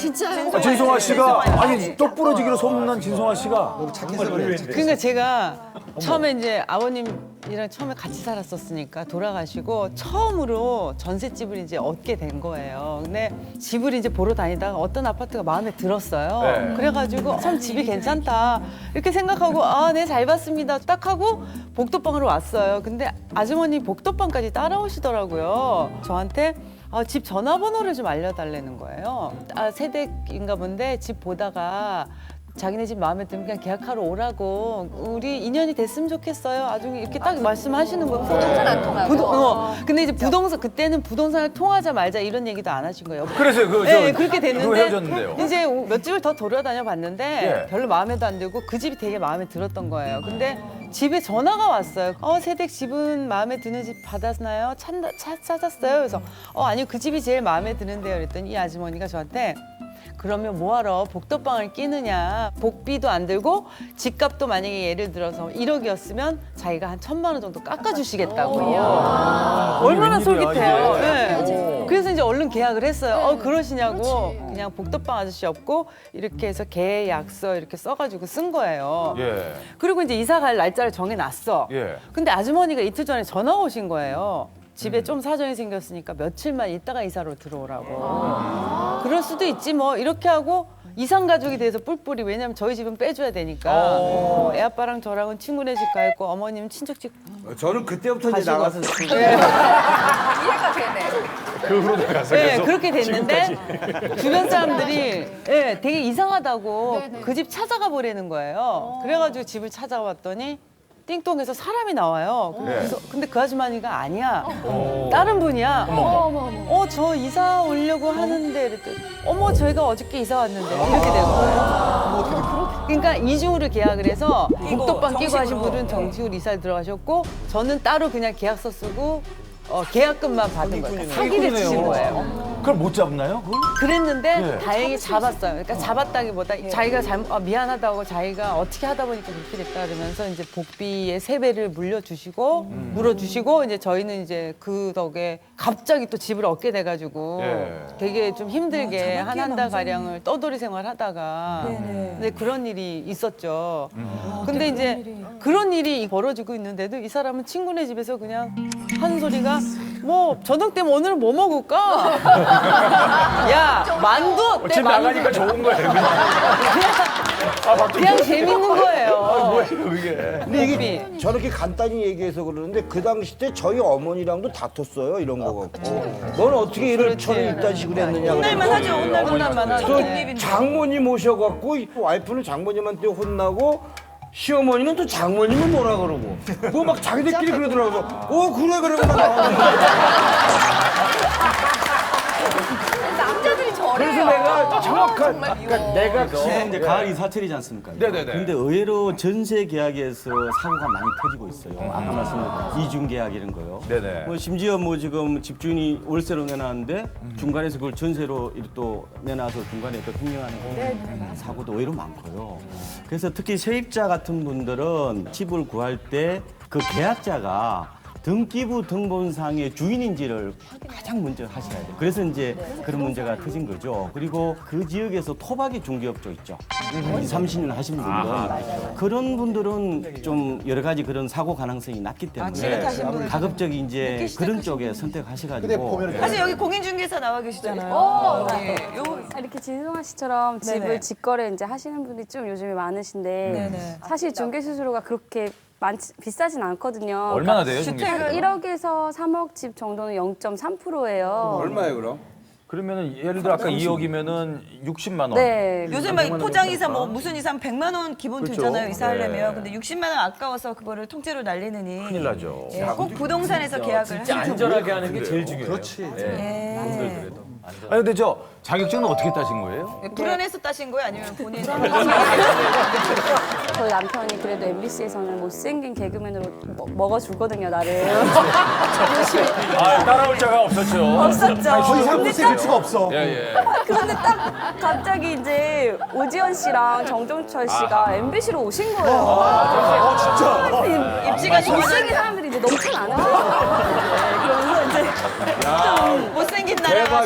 진짜요? 진송아 씨가 아니 똑 부러지기로 소문난 진송아 씨가 그러니까 제가 처음에 이제 아버님이랑 처음에 같이 살았었으니까 돌아가시고 처음으로 전셋집을 이제 얻게 된 거예요. 근데 집을 이제 보러 다니다가 어떤 아파트가 마음에 들었어요. 네. 그래가지고 참 집이 괜찮다 이렇게 생각하고 아, 네, 잘 봤습니다. 딱 하고 복도방으로 왔어요. 근데 아주머니 복도방까지 따라오시더라고요. 저한테 집 전화번호를 좀 알려달라는 거예요. 세댁인가 본데 집 보다가 자기네 집 마음에 들면 그냥 계약하러 오라고 우리 인연이 됐으면 좋겠어요. 아주 이렇게 딱 말씀하시는 거예요. 부동산 안 통하고. 근데 이제 부동산 그때는 부동산을 통하자 말자 이런 얘기도 안 하신 거예요. 그래서 네, 그렇게 됐는데 헤어졌는데요. 이제 몇 집을 더 돌아다녀 봤는데 예. 별로 마음에도 안 들고 그 집이 되게 마음에 들었던 거예요. 근데 집에 전화가 왔어요. 세댁 집은 마음에 드는 집 받았나요? 찾았어요. 그래서 아니요, 그 집이 제일 마음에 드는데요. 그랬더니 이 아주머니가 저한테 그러면 뭐하러 복도방을 끼느냐. 복비도 안 들고 집값도 만약에 예를 들어서 1억이었으면 자기가 한 1,000만 원 정도 깎아주시겠다고. 얼마나 솔깃해요. 네. 그래서 이제 얼른 계약을 했어요. 그러시냐고. 그냥 복도방 아저씨 없고 이렇게 해서 계약서 이렇게 써가지고 쓴 거예요. 예. 그리고 이제 이사 갈 날짜를 정해놨어. 예. 근데 아주머니가 이틀 전에 전화가 오신 거예요. 집에 좀 사정이 생겼으니까 며칠만 있다가 이사로 들어오라고. 그럴 수도 있지 뭐 이렇게 하고 이상 가족이 돼서 뿔뿔이. 왜냐면 저희 집은 빼줘야 되니까. 애 아빠랑 저랑은 친구네 집 가 있고 어머님 친척 집. 저는 그때부터 이제 가시고. 나가서 이해가 되네. 그 후로 나가서 네, 계속 그렇게 됐는데 주변 사람들이 되게 이상하다고 그 집 찾아가 보라는 거예요. 그래가지고 집을 찾아왔더니 띵동해서 사람이 나와요. 그래서 근데 그 아주머니가 아니야. 다른 분이야. 저 이사 오려고 하는데 이랬더니 저희가 어저께 이사 왔는데 이렇게 된 거예요. 그러니까 이중으로 계약을 해서 복도방 끼고 하신 분은 정식으로 이사를 들어가셨고 저는 따로 그냥 계약서 쓰고 계약금만 받은 거예요. 사기를 치신 거예요. 그걸 못 잡나요? 그걸? 그랬는데 네. 다행히 잡았어요. 그러니까 잡았다기보다 자기가 미안하다고 자기가 어떻게 하다 보니까 그렇게 됐다 그러면서 이제 복비의 3배를 물려주시고 물어주시고 이제 저희는 이제 그 덕에 갑자기 또 집을 얻게 돼가지고 예. 되게 좀 힘들게 한 달 가량을 떠돌이 생활하다가 근데 그런 일이 있었죠. 근데 이제 그런 일이 벌어지고 있는데도 이 사람은 친구네 집에서 그냥 하는 소리가 뭐 저녁 때면 오늘 뭐 먹을까? 야 만두 어때? 집 만두. 나가니까 좋은 거예요. 그냥 재밌는 거예요. 뭐예요 이게? 근데 이게 저렇게 간단히 얘기해서 그러는데 그 당시 때 저희 어머니랑도 다퉜어요 이런 거 갖고. 넌 어떻게 이런 철을 이딴 식으로 했느냐. 혼날만 하죠. 혼날만 하죠. 또 네. 장모님 모셔갖고 와이프는 장모님한테 혼나고 시어머니는 또 장모님은 뭐라 그러고 뭐 막 자기들끼리 그러더라고. 그래 그러고 나가는 남자들이 저래요. 그래서 내가 정확한 그러니까 내가 지금 이제 가을이 사철이지 않습니까? 네네네. 근데 의외로 전세 계약에서 사고가 많이 터지고 있어요. 아까 말씀드린 이중 계약 이런 거요. 네네. 뭐 심지어 뭐 지금 집주인이 월세로 내놨는데 중간에서 그걸 전세로 또 내놔서 중간에 또 횡령하는 사고도 의외로 많고요. 그래서 특히 세입자 같은 분들은 집을 구할 때 그 계약자가 등기부 등본상의 주인인지를 가장 먼저 하셔야 돼요. 그래서 이제 그런 문제가 터진 거죠. 그리고 그 지역에서 토박이 중개업소 있죠. 30년 하신 분들은 그런 분들은 좀 여러 가지 그런 사고 가능성이 낮기 때문에 가급적이 이제 그런 쪽에 선택하셔가지고 사실 여기 공인중개사 나와 계시잖아요. 이렇게 진성아 씨처럼 집을 직거래 이제 하시는 분들이 좀 요즘에 많으신데 사실 중개 수수료가 그렇게 비싸진 않거든요. 얼마나 돼요? 한 1억에서 3억 집 정도는 0.3%예요. 얼마예요 그럼? 그러면은 예를 들어 아까 2억이면은 60만 원. 네. 요새 막 포장이사 뭐 무슨 이사 100만 원 기본 들잖아요. 이사하려면. 근데 60만 원 아까워서 그거를 통째로 날리느니. 큰일 나죠. 꼭 부동산에서 계약을 하시죠. 안전하게 하는 게 제일 중요해요. 그렇지. 아니 근데 저 자격증은 어떻게 따신 거예요? 불안해서 따신 거예요? 아니면 본인? 저희 남편이 그래도 MBC에서는 못생긴 개그맨으로 먹어주거든요, 나를. 따라올 자가 없었죠. 없었죠. 더 이상 못생길 수가 없어. 예. 근데 딱 갑자기 이제 오지연 씨랑 정종철 씨가 MBC로 오신 거예요. 진짜? 입지가 못생긴 사람들이 이제 넘쳐나는 거예요. 그러면서 이제 못생긴 나라